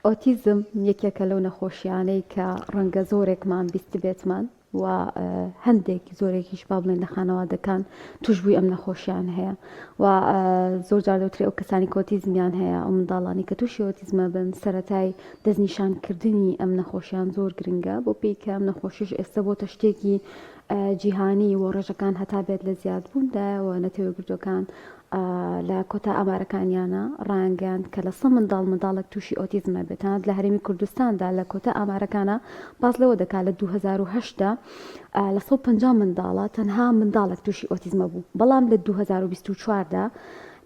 ئۆتیزم یەکێکە لەو نەخۆشیانەی کە ڕەنگە زۆرێکمان بیست بێتمان و هەندێک زۆرێکیش با بڵێن لە خانەوادەکان توشببووی ئەم نەخۆشیان هەیە و زۆر جار دەوترێت ئەو کەسانی کۆتیزمیان هەیە ئەو منداڵانی کە تووشی ئۆتیزمە بن سەرەتای دەستنیشانکردنی ئەم نەخۆشیان زۆر گرنگە بۆ پێی کە ئەم نەخۆشیش ئێستا بۆتە شتێکی جیهانی و ڕێژەکان هەتا بێت لە زیادبووندا و نەتەوەگرتوەکان لە کۆتا ئامارەکانیانە ڕانگەیان کە لە 100 منداڵێک تووشی ئۆتیزمە بێتان لە هەرێمی کوردستاندا لە کۆتا ئامارەکانە باز لەوە دەکات لە 2010دا لە 150 منداڵە تەنها منداڵێک تووشی ئۆتیزمە بوو بەڵام لە 2024دا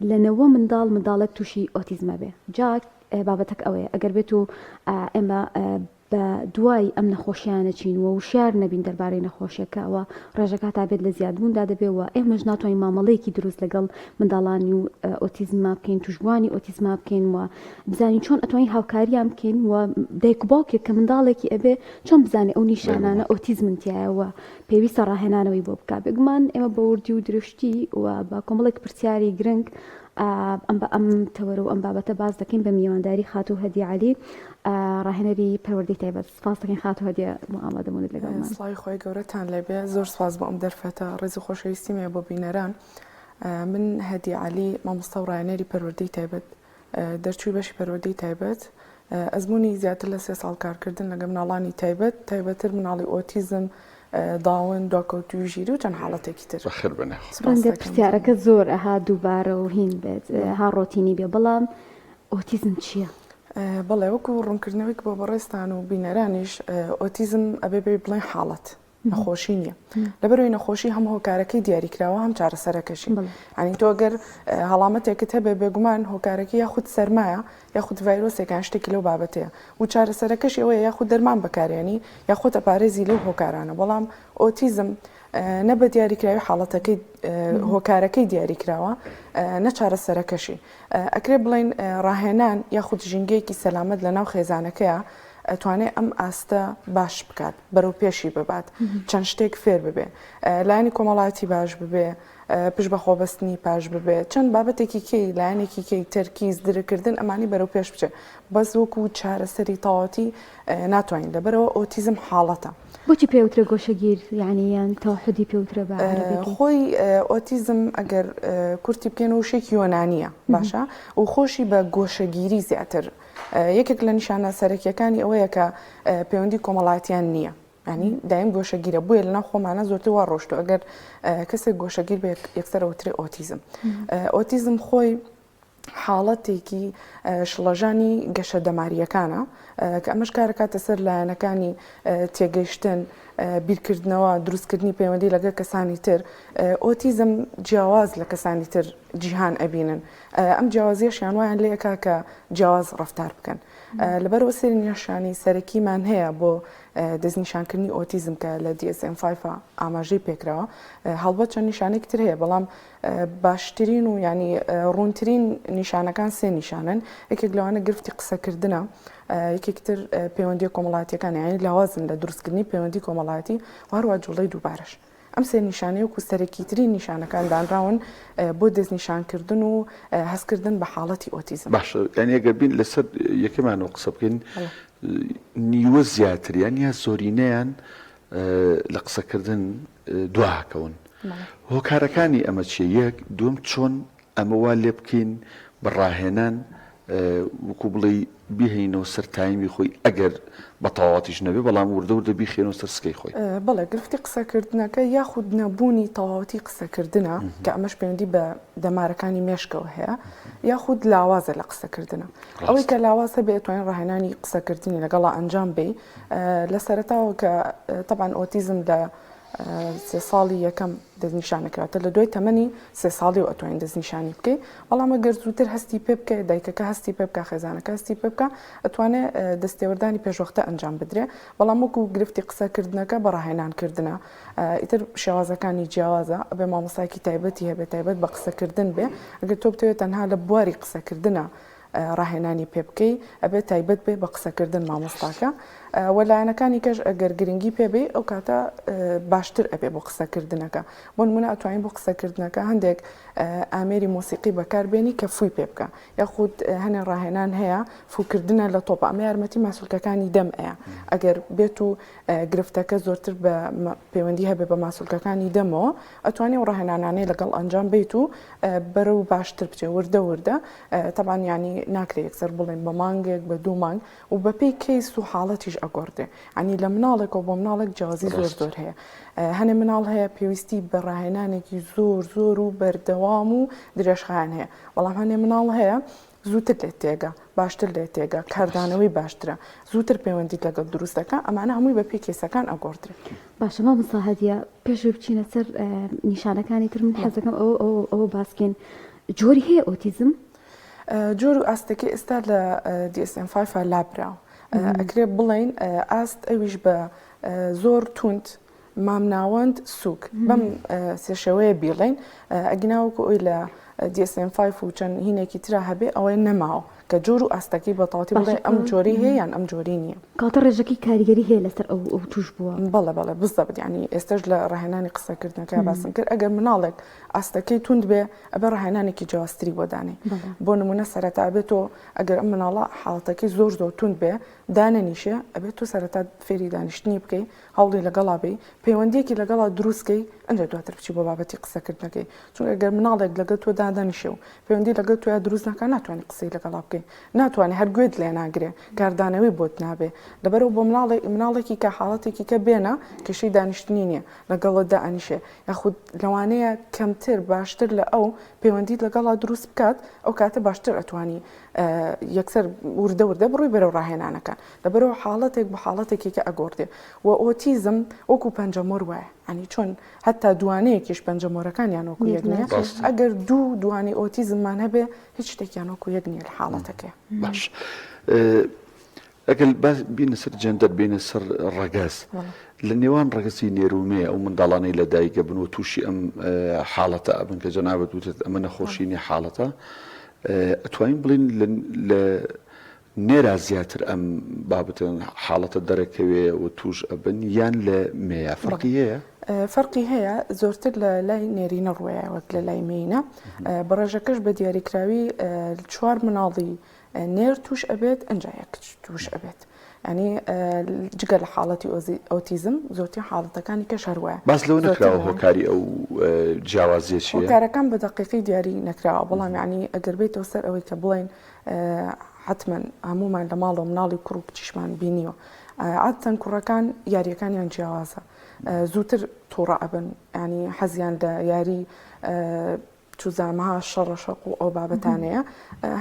لە 90 منداڵێک تووشی ئۆتیزمە بێ جا بابەتەک ئەوەیە ئەگەر بێت و ئێمە بە دوای ئەم نەخۆشیانە چین و وشار نەبین دەربارەی نەخۆشیەکەەوە ڕێژەکە تا بێت لە زیادبووندا دەبێتەوە ئێمەش ناتوانین مامەڵەیەکی دروست لەگەڵ منداڵانی و ئۆتیزما بکەین توشبوانی ئۆتیزما بکەین و بزانین چۆن ئەتوانین هاوکاریان بکەین و دایکباوکێک کە منداڵێکی ئەبێ چۆن بزانێ ئەو نیشانانە ئۆتیزمنتیایەوە پێویستە ڕاهێنانەوەی بۆ بکات بگومان ئێمە بە وردی و درشتی و بە کۆمەڵێک پرسیاری گرنگ ئەم تەوەرە و ئەم بابەتە باز دەکەین بە میوانداری خاتو هەدی عەلی ڕاهێنەری پەروەردەی تایبەت سپاس دەکەین خاتو هەدیە بۆ ئامادەبوونت لەگەڵمان سڵاوی خۆی گەورەتان لێبێ زۆر سپاس بۆ ئەم دەرفەتە ڕێز و خۆشەویستیمە بۆ بینەران من هەدی عەلی مامۆستا و ڕاهێنەری پەروەردەی تایبەت دەرچووی بەشی پەروەردەی تایبەت ئەزمموی زیاتر لە 3 ساڵ کارکردن لەگەڵ مناڵانی تایبەت تایبەتر مناڵی ئۆتیزم داون دواکەوتوی ژیری و چەند حاڵەتێکی تر بەخێر بنێ ڕەنگە پرسیارەکە زۆر ئەها دووبارە و هین بێت ها ڕۆتینی بێ بەڵام ئۆتیزم چییە؟ بەڵێ وەکو ڕوونکردنەوەی بۆ بەڕێستان و بینەرانیش ئۆتیزم ئەبێ بێ بڵێن حاڵەت نەخۆشی نییە لەبەرەوەی نەخۆشی هەم هۆکارەکەی دیاریکراوە هەم چارەسەرەکەشی ئەنی تۆ گەر هەڵامەتێکت هەبێ بێگومان هۆکارەکەی یاخود سەرمایە یاخود ڤایرۆسێکان شتێکی لەو بابەتەیە و چارەسەرەکەش ئەوەیە یاخود دەرمان بەکارێنی یاخود ئەپارێزی لەو هۆکارانە بەڵام ئۆتیزم نە بە دیاریکراوی حاڵەتەکەی هۆکارەکەی دیاریکراوە نە چارەسەرەکەشی ئەکرێ بڵین ڕاهێنان یاخود ژینگەیەکی سەلامەت لە ناو خێزانەکەیە ئەتوانێت ئەم ئاستە باش بکات بەرەو پێشی ببات چەند شتێک فێر ببێ لایەنی کۆمەڵایەتی باش ببێ پشت بە خۆبەستنی پاش ببێ چەند بابەتێکی کەی لایەنێکی کەی تەرکیز درکردن ئەمانی بەرەو پێش بچێت بەس وەکو چارەسەری تەواوەتی ناتوانین لەبەرەوە ئۆتیزم حاڵەتە بۆچی پێوترە گۆشەگیر یعنییان تەوحدی پێوترە بە خۆی ئۆتیزم ئەگەر کورتی بکەنەوە شێکی یۆنانیە باشە و خۆشی بە گۆشەگیری زیاتر یەکێک لە نیشانە سەرەکیەکانی ئەوەیە کە پەیوەندی کۆمەڵایەتیان نییە ینی دایم گۆشەگیرە بووە لەناو خۆمانە زۆرتر وا ڕۆشتو ئەگەر کەسێک گۆشەگیر بە یەکسەرەوترێ ئۆتیزم ئۆتیزم خۆی حاڵەتێکی شڵەژانی گەشە دەماریەکانە کە ئەمەش کارەکاتە سەر لایەنەکانی تێگەیشتن بیرکردنەوە دروستکردنی پەیوەندی لەگە کەسانی تر ئۆتیزم جیاواز لە کەسانی تر جیهان ئەبینن ئەم جیاوازیەشیان وایان لێکا کە جیاواز ڕەفتار بکەن لەبەرەوە سەری نیشانی سەرەکیمان هەیە بۆ دەستنیشانکردنی ئۆتیزم کە لە DSM-5 ئاماژەی پێکراوە هەڵبەت چەند نیشانێک تر هەیە بەڵام باشترین و ینی ڕوونترین نیشانەکان سێ نیشانن یەکێک لەوانە گرفتی قسەکردنە یەکێکتر پەیوەندی کۆمەڵایەتیەکان یانی لاوازن لە دروستکردنی پەیوەندی کۆمەڵایەتی هەروە جوڵەی دووبارەش ئەم سێ نیشانەیە و کوستەرەکیترین نیشانەکان دانراون بۆ دەستنیشانکردن و هەستکردن بە حاڵەتی ئۆتیزم باشە یعنی ئەگەر بین لەسەر یەکەمانەوە قسە بکەین نیوە زیاتر یان زۆرینەیان لە قسەکردن دواکەون هۆکارەکانی ئەمە چیە یەک دوم چۆن ئەمە وا لێ بکەین بەڕاهێنان وەکو بڵێ بیهێنەوە سەر تایمی خۆی ئەگەر بە تەواوەتیش نەبێ بەڵام وردە بیخێنەوە سەر سکەی خۆی بەڵێ گرفتی قسەکردنەکە یاخود نەبوونی تەواوەتی قسەکردنە کە ئەمەش پەیوەندی بە دەمارەکانی مێشکەوە هەیە یاخود لاوازە لە قسەکردنە ئەوەی کە لاوازە بێ توانین ڕاهێنانی قسەکردنی لەگەڵا ئەنجام بێ لە سەرەتاوە کە طبعاً ئۆتیزم لە 3 ساڵی یەکەم دەستنیشانەکەواتە لە دوای تەمەنی 3 ساڵی و ئەتوانین دەستنیشانی بکەیت بەڵام ئەگەر زووتر هەستی پێ بکە دایکەکە هەستی پێ بکە خێزانەکە هەستی پێ بکە ئەتوانێت دەستێوەردانی پێشوەختە ئەنجام بدرێ بەڵام وەکو گرفتی قسەکردنەکە بە ڕاهێنانکردنە ئیتر شێوازەکانی جیاوازە ئەبێ مامۆستایەکی تایبەتی هەبێت تایبەت بە قسەکردن بێ ئەگەر تۆ بتەوێت تەنها لە بواری قسەکردنە ڕاهێنانی پێ بکەی ئەبێت تایبەت بێ بە قسەکردن مامۆستاکە وەلایەنەکانی کەش ئەگەر گرنگی پێبێ ئەو کاتە باشتر ئەبێ بۆ قسەکردنەکە بۆ نمونە ئەتوانین بۆ قسەکردنەکە هەندێک ئامێری مۆسیقی بەکاربێنی کە فوی پێ بکە یاخود هەنێ ڕاهێنان هەیە فوکردنە لە تۆپە ئەمە یارمەتی ماسوولکەکانی دەم ئەیە ئەگەر بێت و گرفتەکە زۆرتر بە پەیوەندی هەبێ بە ماسوولکەکانی دەمەوە ئەتوانێ و ڕاهێنانانەی لەگەڵ ئەنجام بیت و بەرەو باشتر بچێ وردە وردە تەبان ینی ناکرێت یەکسەر بڵێن بە مانگێک بە دوو مانگ و بەپێی کەیس و حاڵەتیش ئەگۆڕدێ ینی لە مناڵێکەوە بۆ مناڵێک جیازی زۆر هەیە هەنێ مناڵ هەیە پێویستی بە ڕاهێنانێکی زۆر و بەردەوام و درێژخایان هەیە بەڵام هەنێ مناڵ هەیە زووتر لێت تێگە باشتر لێت تێگە کاردانەوەی باشترە زووتر پەیوەندیت لەگەڵ دروستەکە ئەمانە هەمووی بەپێی کێسەکان ئەگۆڕدرێت باشە مامۆستا هەدیە پێش بچینە سەر نیشانەکانی تر من حەزەکەم ئەوە باسکەین جۆری هەیە ئۆتیزم جۆر و ئاستەکەی ئێستا لە DSM-5 لابراوە ئەکرێ بڵین ئاست ئەویش بە زۆر توند مامناوەند سووک بەم سێشەوەیە بیڵین ئەگیناوەکو ئەوی لە DSM-5 و چەند هینێکی ترا هەبێ ئەوەی نەماوە کە جۆر و ئاستەکەی بەتەواتی بڵێ ئەم جۆری هەیە یان ئەم جۆری نییە کاتە ڕێژەکەی کاریگەری هەیە لەسەر ئەو توش بووە بەڵێ بزەبت ینی ئێستش لە ڕاهێنانی قسەکردنەکە باسم کرد ئەگەر مناڵێک ئاستەکەی توند بێ ئەبێ ڕاهێنانێکی جیاوازتری بۆدانێ بۆ نمونە سەرەتا بێتەوە ئەگەر ئەم مناڵە حاڵەتەکەی زۆر توند بێ دانەنیشە ئەبێت تۆ سەرەتا فێری دانیشتنی بکەی هەوڵی لەگەڵا بێ پەیوەندیەکی لەگەڵا دروستکەی ئەنجە دواتر بچی بۆ بابەتی قسەکردنەکەی چون ئەگەر مناڵێک لەگەڵ تۆ دادەنیشە و پەیوەندی لەگەڵ تۆ دروست ناکە ناتوانێت قسەی لەگەڵا بکەی ناتوانێت هەر گوێت لێ ناگرێ کاردانەوەی بۆت نابێ لەبەرەوە بۆ مناڵێکی کە حاڵەتێکی کە بێنە کێشەی دانیشتنی نییە لەگەڵدا ئەنیشێ یاخود لەوانەیە کەمتر باشتر لە ئەو پەیوەندیت لەگەڵا دروست بکات ئەو کاتە باشتر ئەتوانی یەکسەر وردە بڕووی بەرەو ڕاهێنانەکان لەبەرەوە حاڵەتێک بە حاڵەتێکی کە ئەگۆڕدێ و ئۆتیزم وەکو پەنجەمۆر وایە ئەنی چۆن هەتا دوانەیەکیش پەنجەمۆرەکانیان وەکو یەک نییە ئەگەر دوانی ئۆتیزممان هەبێ هیچ شتێکیان وەکو یەک نییە لە حاڵەتەکە باش ئەگەر بینە سەر جەندەر بینە سەر ڕەگەز لە نێوان ڕەگەزی نێرومەیە ئەو منداڵانەی لە دایکە بن و تووشی ئەم حاڵەتە ئەبن کە جەنابەت وتێت ئەمە نەخۆشینی حاڵەتە ئەتوانین بڵین لە نێرا زیاتر ئەم بابەتن حاڵەتە دەرەکەوێ و توش ئەبن یان لە مێیا فەرقی هەیە؟ فەرقی هەیە زۆرتر لە لای نێرینە ڕوەیە وەک لە لای مینە بەڕێژەکەش بە دیاریکراوی 4 مناڵی نێر توش ئەبێت ئەنجا یەک توش ئەبێت ینی جگە لە حاڵەتی ئۆتیزم زۆرتی حاڵەتەکانی کەش هەروایە باس لەو نەکراوە هۆکاری ئەو جیاوازیە چییە؟ هۆکارەکان بە دەقیقی دیاری نەکراوە بەڵام ینی ئەگەر بێتەوە سەر ئەوەی کە بڵێن حتمما هەمومان لە ماڵەوە مناڵی کوڕ و کچیشمان بینیوە عادەتەن کوڕەکان یاریەکانیان جیاوازە زووتر تووڕە ئەبن ینی حەزیان لە یاری چوزامەها شەڕەشەق و ئەو بابەتانەیە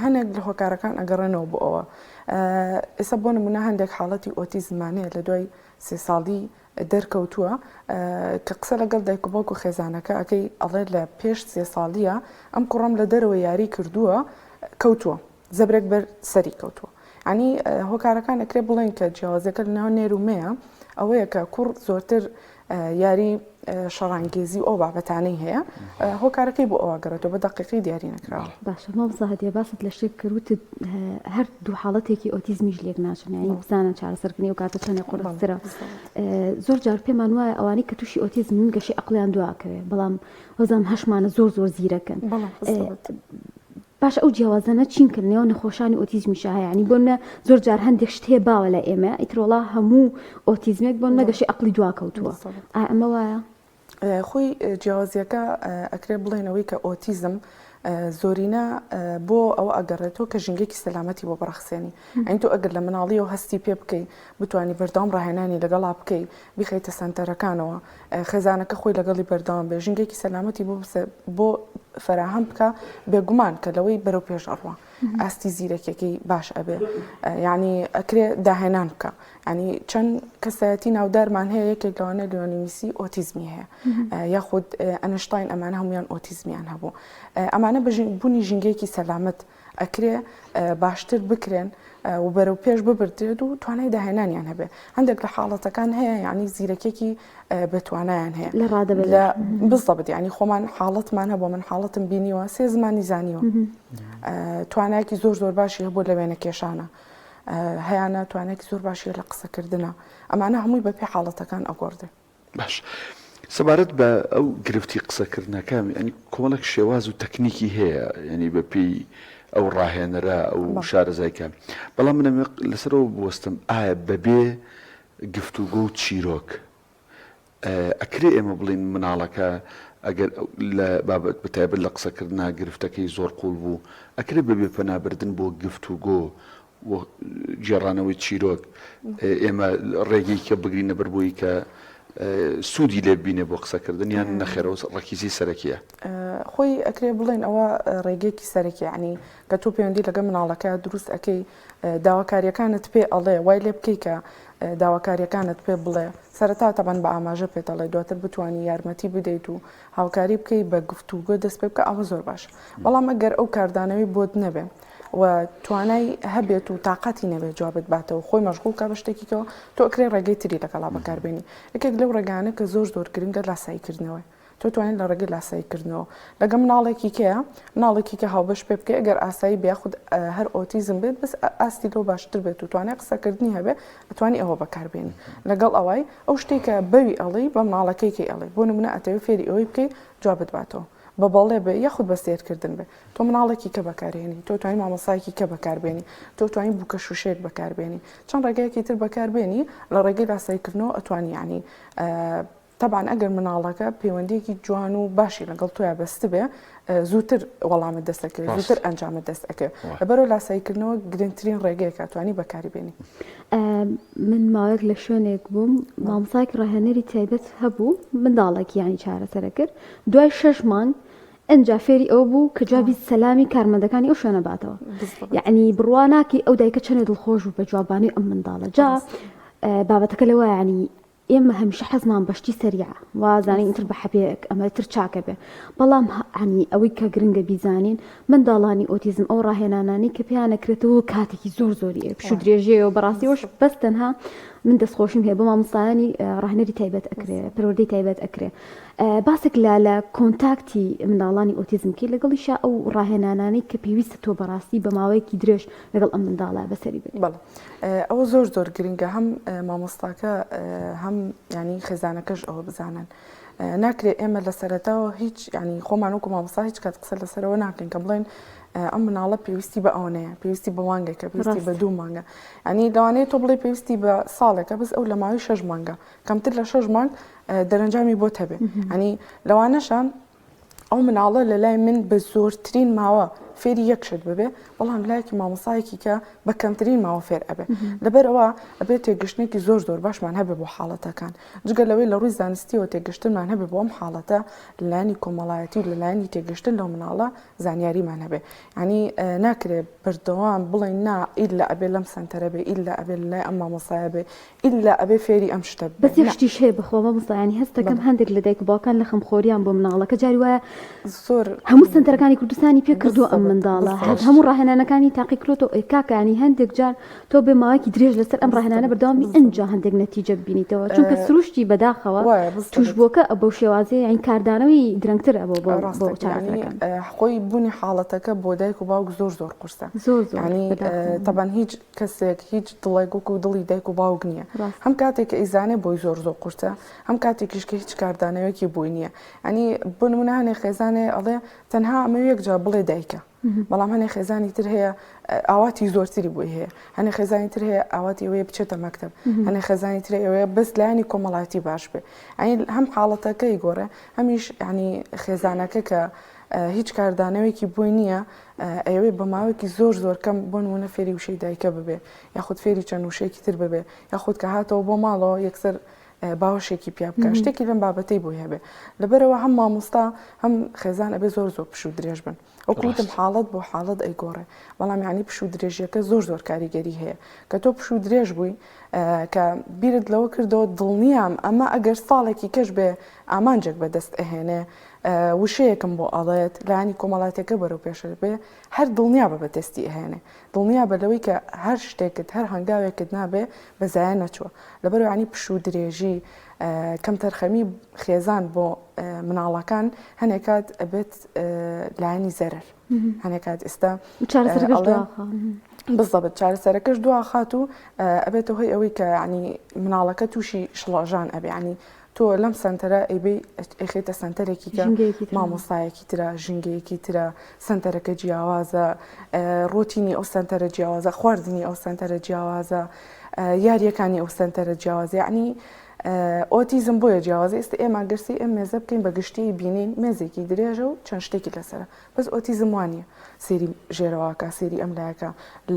هەندێک لە هۆکارەکان ئەگەڕێنەوە بۆ ئەوە ئێستا بۆ نمونە هەندێک حاڵەتی ئۆتیزمانەیە لە دوای 3 ساڵی دەرکەوتووە کە قسە لەگەڵ دایک و باوک و خێزانەکە ئەکەی ئەڵێ لە پێش 3 ساڵیە ئەم کوڕم لە دەرەوە یاری کردووە کەوتووە زەبرێک بەر سەری کەوتووە ینی هۆکارەکان ئەکرێ بڵێن کە جیاوازەکە لە ناو نێرومەیە ئەوەیە کە کوڕ زۆرتر یاری شەڕانگێزی ئەو بابەتانەی هەیە هۆکارەکەی بۆ ئەوە گەڕێتەوە بە دەقیقی دیاری نەکراوە باشە مامۆستا هەدیە باست لە شتێک کردوتت هەر دوو حاڵەتێکی ئۆتیزمیش لێک ناچن یعنی بزانە چارەسەرکردنی و کاتە چەندێک قوڵەترە زۆر جار پێمان وایە ئەوانەی کە تووشی ئۆتیزم گەشی عەقڵیان دواکەوێ بەڵام وەزان هەشمانە زۆر زیرەکەن باش ئەو جیاوازانە چین کردنەوە نەخۆشانی ئۆتیزمیش هەیە ینی بۆنە زۆر جار هەندێک شت هەیە باوە لە ئێمە ئیترۆڵا هەموو ئۆتیزمێک بۆن نەگەشی عەقڵی دواکەوتووە ئەمە وایە خۆی جیاوازیەکە ئەکرێ بڵێنەوەی کە ئۆتیزم زۆرینە بۆ ئەوە ئەگەڕێتەوە کە ژینگێکی سەلامەتی بۆ بەڕەخسێنی ئەین تۆ ئەگەر لە مناڵی و هەستی پێ بکەی بتوانانی بەردەوام ڕاهێنانی لەگەڵا بکەی بیخەیتە سەنتەرەکانەوە خێزانەکە خۆی لەگەڵی بەردەوام بێ ژینگێکی سەلامەتی بۆ فراهەم بکە بێگومان کە لەوەی بەرەو پێش ئەڕوە ئاستی زیرەکێکی باش ئەبێ یعنی ئەکرێ داهێنان بکە ینی چەند کەسایەتی ناودارمان هەیە یەکێک لەوانە لیۆنیمیسی ئۆتیزمی هەیە یاخود ئەنشتاین ئەمانە هەمویان ئۆتیزمیان هەبوو ئەمانە بوونی ژینگەیەکی سەلامەت ئەکرێ باشتر بکرێن و بەرەو پێش ببردرێت و توانای داهێنانیان هەبێ هەندێک لە حاڵەتەکان هەیە یعنی زیرەکێکی بەتوانایان هەیە لە بزەبت ینی خۆمان حاڵەتمان هەبوو من حاڵەتم بینیوە 3 زمانی زانیوە توانایەکی زۆر باشی هەبوو لە وێنە کێشانە هەیەە توانێکی زۆر باشیە لە قسەکردنە ئەمانە هەمووی بە پێ حاڵەتەکان ئەگۆڕدێ. باش سەبارەت بە ئەو گرفتی قسەکردنەکەم ینی کۆمەڵک شێواز و تەکنیکی هەیە ینی بەپی ئەو ڕاهێنەرە ئەو شارەزایکە بەڵام منە لەسەرەوە بوەستم ئایا بەبێ گفتوگۆ و چیرۆک ئەکرێ ئێمە بڵین مناڵەکە ئەگەر لە بابەت بەتایبەت لە قسەکردنا گرفتەکەی زۆر قوڵ بوو ئەکرێ بەبێ پەنابردن بۆ گفتوگۆ جێڕانەوەی چیرۆک ئێمە ڕێگەی کە بگرینە بەربووی کە سوودی لێ بینێ بۆ قسەکردن یان نەخێرەوە ڕەکیزی سەرەکیە خۆی ئەکرێ بڵێن ئەوە ڕێگەیەکی سەرەکی عنی کە تۆ پەیوەندی لەگە مناڵەکە دروست ئەەکەی داواکاریەکانت پێ ئەڵێ وای لێ بکەی کە داواکاریەکانت پێ بڵێ سەرەتا تەبەن بە ئاماژە پێدەڵێ دواتر بتوانی یارمەتی بدەیت و هاوکاری بکەی بە گفتوگۆ دەست پێ بکە ئەوە زۆر باش بەڵام ئەگەر ئەو کاردانەوەی بۆت نەبێ و توانای هەبێت و تااقەتی نەبێت جوابت باتەوە خۆی مەشغوڵ کا بە شتێکیەوە تۆ ئەکرێ ڕێگەی تری لەگەڵا بەکاربێنی یەکێک لەو ڕێگانە کە زۆر زۆر گرنگە لاساییکردنەوە تۆ توانین لە ڕێگەی لاساییکردنەوە لەگە مناڵێکی کەیە مناڵێکی کە هاوبەش پێ بکەی ئەگەر ئاسایی بیاخود هەر ئۆتیزم بێت بەس ئاستی لەو باشتر بێت و توانای قسەکردنی هەبێ ئەتوانی ئەوە بەکاربێنی لەگەڵ ئەوەی ئەو شتێکە بەوی ئەڵی بە مناڵەکەیکی ئەڵێ بۆ نمونە ئەتەوێ فێری ئەوەی بکەی جوابت باتەوە بە بەڵێ بێ یاخود بە سێرکردن بێ تۆ مناڵێکی کە بەکارهێنی تۆ توانین مامۆسایەکی کە بەکاربێنی تۆ توانین بووکە شوشێک بەکاربێنی چەند ڕێگەیەکی تر بەکاربێنی لە ڕێگەی لاساییکردنەوە ئەتوانی ینی طبعاً ئەگەر مناڵەکە پەیوەندیەکی جوان و باشی لەگەڵ تۆیان بەستە بێ زووتر وەڵامت دەستەکەوێت زووتر ئەنجامت دەستەکەوێت لەبەرەوە لاساییکردنەوە گرنگترین ڕێگەیەکە توانی بەکاربێنی. من ماوەیەک لە شوێنێک بووم مامۆسایەکی ڕاهێنەری تایبەت هەبوو منداڵێکی ینی چارەسەرە کرد دوای 6 مانگ ئەنجا فێری ئەو بوو کە جوابی سەلامی کارمەندەکانی ئەو شوێنە باتەوە یعنی بڕواناکی ئەو دایکە چەندێ دڵخۆش بوو بە جوابانی ئەم منداڵە جا بابەتەکە لەوە ینی ئێمە هەمیشە حەزمان بەشتی سەریع وازانین ئیتر بە حەبێک ئەمە تر چاکە بێ بەڵام عنی ئەوەی کە گرنگە بیزانین منداڵانی ئۆتیزم ئەو ڕاهێنانانی کە پێیانەکرێتەوە کاتێکی زۆر زۆریە پشو درێژەیە و بەڕاستیەوەش بەس تەنها من دەستخۆشیم هەیە بە مامۆستایانی ڕاهێنەری تایبەت ئەکرێ پەروەردەی تایبەت ئەکرێ باسێک لە کۆنتاکتی منداڵانی ئۆتیزمکی لەگەڵیشا ئەو ڕاهێنانانی کە پێویستە تۆ بەڕاستی بە ماوەیەکی درێژ لەگەڵ ئەم منداڵە بەسەری بێت. بەڵێ ئەوە زۆر زۆر گرنگە هەم مامۆستاکە هەم ینی خێزانەکەش ئەوە بزانن ناکرێت ئێمە لە سەرەتاوە هیچ ینی خۆمان وەکو مامۆستا هیچ کات قسە لەسەرەوە ناکەین کە بڵێن ئەم مناڵە پێویستی بە ئەوەیە پێویستی بە مانگێکە پێویستی بە 2 مانگە ینی لەوانەیە تۆ بڵێ پێویستی بە ساڵێکە بەس ئەو لە ماوەی 6 مانگە کەمتر لە 6 مانگ دەرەنجامی بۆ هەبێ ینی لەوانەشان ئەو مناڵە لە لای من بە زۆرترین ماوە فێری یەکشت ببێ بەڵام لایەکی مامۆسایەکی کە بە کەمترین ماوە فێر ئەبێ لەبەرەوە ئەبێت تێگەشتێکی زۆر زۆر باشمان هەبێ بۆ حاڵەتەکان جگە لەوەی لە ڕووی زانستیەوە تێگەشتنمان هەبێ بۆ ئەم حاڵەتە لەلایانی کۆمەڵایەتی و لەلایانی تێگەشتن لەو مناڵە زانیاریمان هەبێ ینی ناکرێت بەردەوام بڵێن نا ئیلا ئەبێ لەم سنتەرە بێ ئیلا ئەبێ لای ئەم مامۆسایە بێ ئیلا ئەبێ فێری ئەم شتە بەس یەشتیش هەیە بەخۆ مامۆستایانی هەستەکەم هەندێک لە دایک و باوکان لە خەمخۆریان بۆ مناڵەکە جاری وایە زۆر هەموو سنتەرەکانی کوردستانی پێ کردووە ئەم منداڵە هەموو ڕاهێنانەکانی تاقی کرۆتەوە کاکانی هەندێک جار تۆ بێ ماوەیەکی درێژ لەسەر ئەم ڕاهێنانە بەردەوامی ئەنجا هەندێک نەتیجە ببینیتەوە چونکە سروشتی بەداخەوە توشبووەکە ئەبەو شێوازەیە یان کاردانەوەی درەنگتر ئەبەوە بۆ چارەسەرەکان خۆی بوونی حاڵەتەکە بۆ دایک و باوک زۆر زۆر قورسە ینی تەبەن هیچ کەسێک هیچ دڵێک و دڵی دایک و باوک نییە هەم کاتێک کە ئیزانێ بۆی زۆر زۆر قورسە هەم کاتێکیش کە هیچ کاردانەوەیەکی بووی نییە ینی بۆ نمونە هەنێ خێزانێ ئەڵێ تەنها ئەمە یەک جا بڵێ دایکە بەڵام هەنێ خێزانی تر هەیە ئاواتی زۆرتری بۆی هەیە هەنێ خێزانی تر هەیە ئاواتی ئەوەیە بچێتە مەکتب هەنێ خێزانی تر ئەوەیە بەس لایانی کۆمەڵایەتی باش بێ ینی هەم حاڵەتەکەی گۆڕێ هەمیش ینی خێزانەکە کە هیچ کاردانەوەیکی بووی نییە ئەوێ بە ماوەیەکی زۆر زۆر کەم بۆ نمونە فێری وشەی دایکە ببێ یاخود فێری چەند وشەیەکی تر ببێ یاخود کە هاتەوە بۆ ماڵەوە یەکسەر باوەشێکی پیا بکە شتێکی لەم بابەتەی بۆی هەبێ لەبەرەوە هەم مامۆستا هەم خێزان ئەبێ زۆر زۆر پشوو درێژ بن وەکوتم حاڵەت بۆ حاڵەت ئەیگۆڕێ بەڵام یعنی پشوو درێژیەکە زۆر زۆر کاریگەری هەیە کە تۆ پشوو درێژ بووی کە بیرت لەوە کردەوە دڵنیام ئەمە ئەگەر ساڵێکی کەش بێ ئامانجێک بەدەست ئەهێنێ وشەیەکم بۆ ئەڵێت لایانی کۆمەڵاتەکە بەرەو پێشە بێ هەر دڵنیا بە بەدەستی ئەهێنێ دڵنیا بە لەوەی کە هەر شتێکت هەر هەنگاوێکت نابێ بەزایە نەچوە لەبەرەوە ینی پشوو درێژی کەم تەرخەمی خێزان بۆ مناڵەکان هەنێکات ئەبێت لایانی زەرەر هەنێکات ئێستا بالضبط چارەسەرەکەش دوا خات و ئەبێتەوە هۆی ئەوەی کە ینی مناڵەکە تووشی شڵاژان ئەبێ ینی تۆ لەم سنتەرە ئەیبێ ئەخێتە سنتەرێکی کە مامۆستایەکی ترە ژینگەیەکی ترە سنتەرەکە جیاوازە ڕۆتینی ئەو سنتەرە جیاوازە خواردنی ئەو سنتەرە جیاوازە یاریەکانی ئەو سنتەرە جیاوازە ینی ئۆتیزم بۆیە جیاوازە ئێستا ئێمە گەرسی ئەم مێزە بکەین بە گشتی بینین مێزێکی درێژە و چەند شتێکی لەسرە بەس ئۆتیزم وانە سێری ژێرەوەکە سێری ئەملایەکە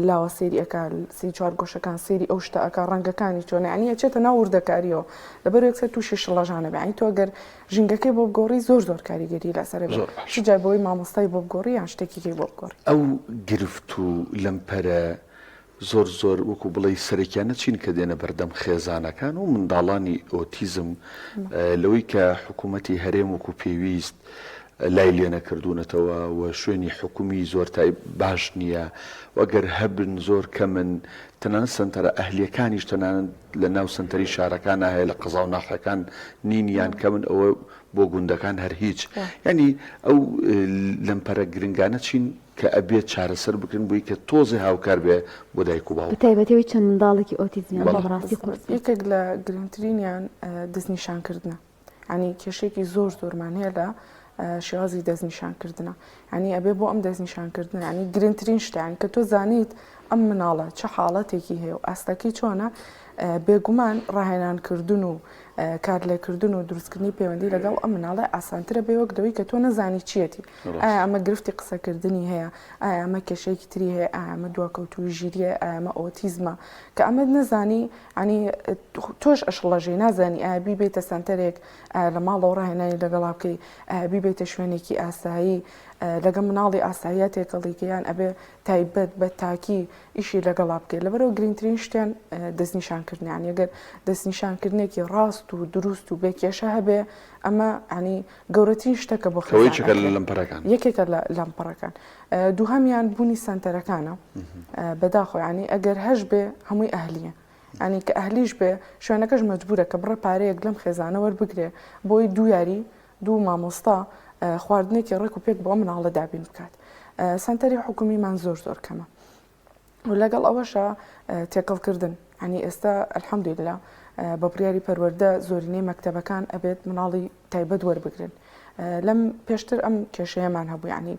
لاوە سێری ئەکا سی چوار گۆشەکان سێری ئەو شتە ئەکا ڕەنگەکانی چۆنە عنی ئەچێتە ناو وردەکاریەوە لەبەر یەکسەر تووشی شڵەژانە بێ تۆ گەر ژینگەکەی بۆ بگۆڕی زۆر کاریگەری لەسەر شجای بۆی مامۆستای بۆ بگۆڕی یان شتێکی بۆ بگۆڕی ئەو گرفت و لەمپەرە زۆر وەکو بڵێ سەرەکیانە چین کە دێنە بەردەم خێزانەکان و منداڵانی ئۆتیزم لەوەی کە حکوومەتی هەرێم وەکو پێویست لای لێ نەکردوونەتەوە و شوێنی حکومی زۆر باش نییە وەگەر هەبن زۆر کەمن تەنانەت سنتەرە ئەهلیەکانیش تەنانەت لە ناو سنتەری شارەکان هەیە لە قەزا و ناحەکان نینیان کەمن ئەوە بۆ گوندەکان هەر هیچ ینی ئەو لەمپەرە گرنگانە چین کە ئەبێت چارەسەر بکرن بووی کە تۆزی هاوکار بێ بۆ دایک و باوک بەتایبەتەوەی چەند منداڵێکی ئۆتیزمیان بەڕاستی قورس یەکێک لە گرنگترینیان دەستنیشانکردنە ینی کێشێکی زۆرمان هەیە لە شێوازی دەستنیشانکردنە ینی ئەبێ بۆ ئەم دەستنیشانکردن ینی گرنگترین شتیان کە تۆ زانیت ئەم مناڵە چه حاڵەتێکی هەیە و ئاستەکەی چۆنە بێگومان ڕاهێنانکردن و کارلێکردن و دروستکردنی پەیوەندی لەگەڵ ئەم مناڵە ئاسانترە بێ وەک دەوەی کە تۆ نەزانی چیەتی ئایا ئەمە گرفتی قسەکردنی هەیە ئایا ئەمە کێشەیەکی تری هەیە ئایا ئەمە دواکەوتوی ژیریە ئایا ئەمە ئۆتیزمە کە ئەمە نەزانی ینی تۆش ئەشڵەژێ نازانی ئایا بیبێتە سنتەرێک لە ماڵەوە ڕاهێنانی لەگەڵا بکەی بیبێتە شوێنێکی ئاسایی لەگە مناڵی ئاساییە تێکەڵیکەیان ئەبێ تایبەت بە تاکی ئیشی لەگەڵا بکەیت لەبەرەوە گرنگترین شتیان دەستنیشانکردنیان ئەگەر دەستنیشانکردنێکی ڕاست و دروست و بێکێشە هەبێ ئەمە ینی گەورەترین شتەکە بۆ یەکێکە لە لەمپەڕەکان دووهەمیان بوونی سنتەرەکانە بەداخۆ ینی ئەگەر هەش بێ هەمووی ئەهلیە ینی کە ئەهلیش بێ شوێنەکەش مەجبورە کە بڕە پارەیەک لەم خێزانە وەربگرێ بۆی دوو یاری دوو مامۆستا خواردنێکی ڕێک و پێک بۆ مناڵە دابین بکات سنتەری حکومیمان زۆر کەمە و لەگەڵ ئەوەشە تێکەڵکردن ینی ئێستا ئەلحەمدولیلا بە بڕیاری پەروەردە زۆرینەی مەکتەبەکان ئەبێت مناڵی تایبەت وەربگرن لەم پێشتر ئەم کێشەیەمان هەبوو ینی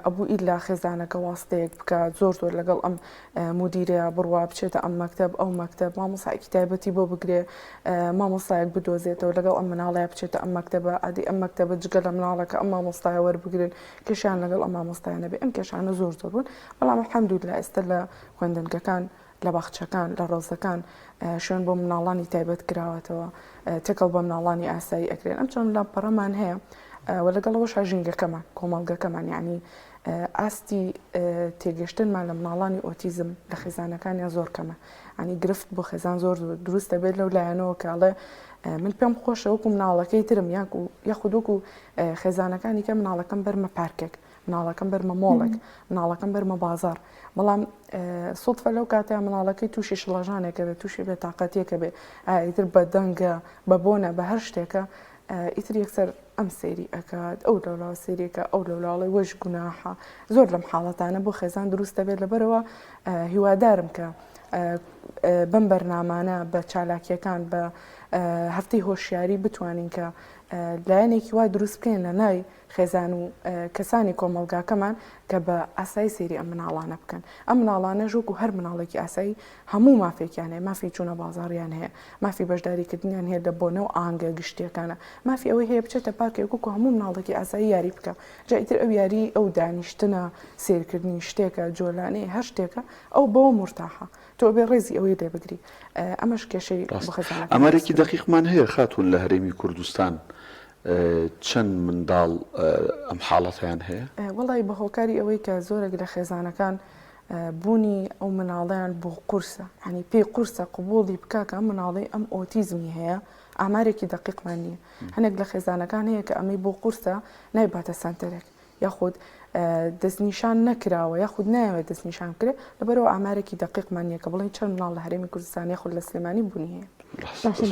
ئەبوو ئید لە خێزانەکە واستەیەک بکە زۆر لەگەڵ ئەم مدیرەیە بڕوا بچێتە ئەم مەکتەب ئەو مەکتەب مامۆستایەکی تایبەتی بۆ بگرێ مامۆستایەک بدۆزێتەوە لەگەڵ ئەم مناڵەیە بچێتە ئەم مەکتەبە ئادی ئەم مەکتەبە جگە لە مناڵەکە ئەم مامۆستایە وەربگرن کێشیان لەگەڵ ئەم مامۆستایانە بێ ئەم کێشانە زۆر بوون بەڵام الحەمدولیلا ئێستا لە خوێندنگەکان لە باخچەکان لە ڕۆزەکان شوێن بۆ مناڵانی تایبەت کراوەتەوە تێکەڵ بە مناڵانی ئاسایی ئەکرێن ئەم چۆن لەمپەڕەمان هەیە و لەگەڵەوەش ژینگەکەمان کۆمەڵگەکەمان ینی ئاستی تێگەشتنمان لە مناڵانی ئۆتیزم لە خێزانەکانیان زۆر کەمە ینی گرفت بۆ خێزان زۆر دروستە بێت لەو لایەنەوە کاڵێ من پێم خۆشە وەکو مناڵەکەی ترم یاخود وەکو خێزانەکانی کە مناڵەکەم بەرمە پارکێک مناڵەکەم بەرمە مۆڵێک مناڵەکەم بەرمە بازار بەڵام سوتفە لەو کاتەیە مناڵەکەی تووشی شڵەژانێکە بێت تووشی بێتاقەتیەکە بێ ئیتر بە دەنگە بە بۆنە بە هەر شتێکە ئیتر یەکسەر ئەم سێری ئەکات ئەو لەولاوە سێریەکە ئەو لەولاڵی وەش گوناحە زۆر لەم حاڵەتانە بۆ خێزان دروستە بێت لەبەرەوە هیوادارم کە بەم بەرنامانە بە چالاکیەکان بە هەفتەی هۆشیاری بتوانین کە لایەنێکی وا دروست بکەین لە نای خێزان و کەسانی کۆمەلگاکەمان کە بە ئاسایی سێری ئەم مناڵانە بکەن ئەم مناڵانە ژووکو هەر مناڵێکی ئاسایی هەموو مافێکیان هەیە مافی چوونە بازاڕیان هەیە مافی بەشداریکردنیان هەیە لە بۆنە و ئاهەنگە گشتیەکانە مافی ئەوەی هەیە بچێتە پارکێکوکو هەموو مناڵێکی ئاسایی یاری بکە جا ئیتر ئەو یاری ئەو دانیشتنە سیرکردنی شتێکە جۆلانەی هەر شتێکە ئەو بەوە مرتاحە تۆ بێ ڕێزی ئەوەی لێ بگری ئەمەش کێشەی بخەزانەکە ئەمارێکی دەقیقمان هەیە خاتون لە هەرێمی کوردستان چەند منداڵ ئەم حاڵەتیان هەیە وەڵی بە هۆکاری ئەوەی کە زۆرێک لە خێزانەکان بوونی ئەو مناڵیان بۆ قورسە ینی پێی قورسە قبوڵی بکاکە ئەم مناڵی ئەم ئۆتیزمی هەیە ئامارێکی دقیقمان نییە هەنێک لە خێزانەکان هەیە کە ئەمەی بۆ قورسە نایباتە سنتەرێک یاخود دەستنیشان نەکراوە یاخود نایەوێت دەستنیشان بکرێت لەبەرەوە ئامارێکی دقیقمان نییە کە بڵێن چەند مناڵ لە هەرێمی کوردستان یاخود لە سلێمانی بوونی هەیە باشە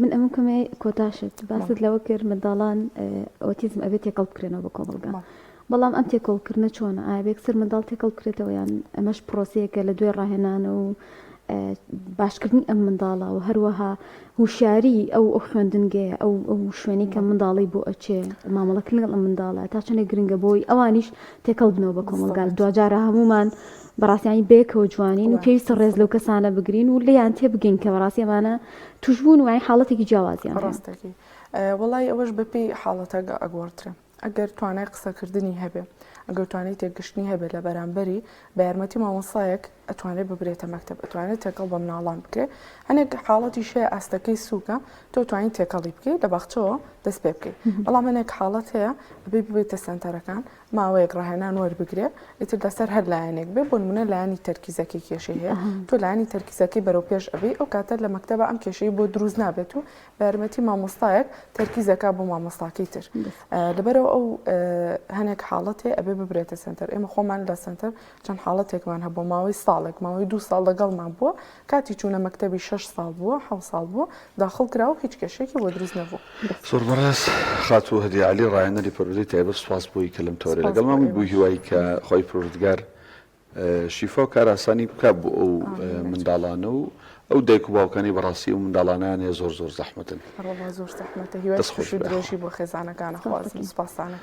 من ئەمە کەمێ کۆتاشت باست لەوە کرد منداڵان ئۆتیزم ئەبێت تێکەڵ بکرێنەوە بە کۆمەڵگا بەڵام ئەم تێکۆڵکردنە چۆنە ئایا بێکسەر منداڵ تێکەڵ بکرێتەوە یان ئەمەش پرۆسەیەکە لە دوێ ڕاهێنانە و باشکردنی ئەم منداڵە و هەروەها هوشیاری ئەو خوێندنگەیە ئەو شوێنی کە منداڵی بۆ ئەچێ مامەڵەکردن لەگەڵ ئەم منداڵە تا چەندێک گرنگە بۆی ئەوانیش تێکەڵ بنەوە بە کۆمەلگال دوجارە هەمومان بەڕاستیانی بێکەوە جوانین و پێویستە ڕێز لەو کەسانە بگرین و لێیان تێبگەین کە بەڕاستی ئەمانە توشبوون وای حاڵەتێکی جیاوازیان هەیە. ڕاستەکەی وڵی ئەوەش بەپێی حاڵەتە ئەگۆڕترێ ئەگەر توانای قسەکردنی هەبێ ئەگەر توانێت تێگەشتنی هەبێ لە بەرامبەری بە یارمەتی مامۆستایەک ئەتوانێت ببرێتە مەکتب ئەتوانێت تێکەڵ بە مناڵان بکرێت هەنێک حاڵەتی شەیە ئاستەکەی سووکە تۆ توانین تێکەڵی بکەیت لە بەخچەوە دەست پێ بکەیت بەڵام هەنێک حاڵەت هەیە بێ ببێتە سنتەرەکان ماوەیەک ڕاهێنان وەربگرێ ئیتر لەسەر هەر لایەنێک بێ بۆ نمونە لایانی تەرکیزەکەی کێشەی هەیە تۆ لایانی تەرکیزەکەی بەرەو پێش ئەبێ ئەو کاتە لە مەکتەبە ئەم کێشەی بۆ دروست نابێت و بە یارمەتی مامۆستایەک تەرکیزەکە بۆ مامۆستاکەی تر لەبەرەوە ئەو هەنێک حاڵەت هەیە ئەبێ ببرێتە سنتەر ئێمە خۆمان لە سنتەر چەند حاڵەتێکمان هەبوو ماوەی ساڵێک ماوەی 2 ساڵ لەگەڵمان بووە کاتی چوونە مەکتەبی 6 ساڵ بووە 7 ساڵ بووە داخڵ کراوە هیچ کێشێکی بۆ دروست نەبوو. زۆر بەڕاست خاتوو هەدی عەلی ڕاهێنەری پەروەردەی تایبەت سوپاس بووی کە لەم تۆرە لەگەڵمان بووی هیوای کە خۆی پروردگار شیفا و کار ئاسانی بکات بۆ ئەو منداڵانە و ئەو دایک و باوکانی بەڕاستی و منداڵانیان زۆر زەحمەتن. زۆر زەحمەتە هیوای خوش و درێژی بۆ خێزانەکانە خوازم سوپاسانە.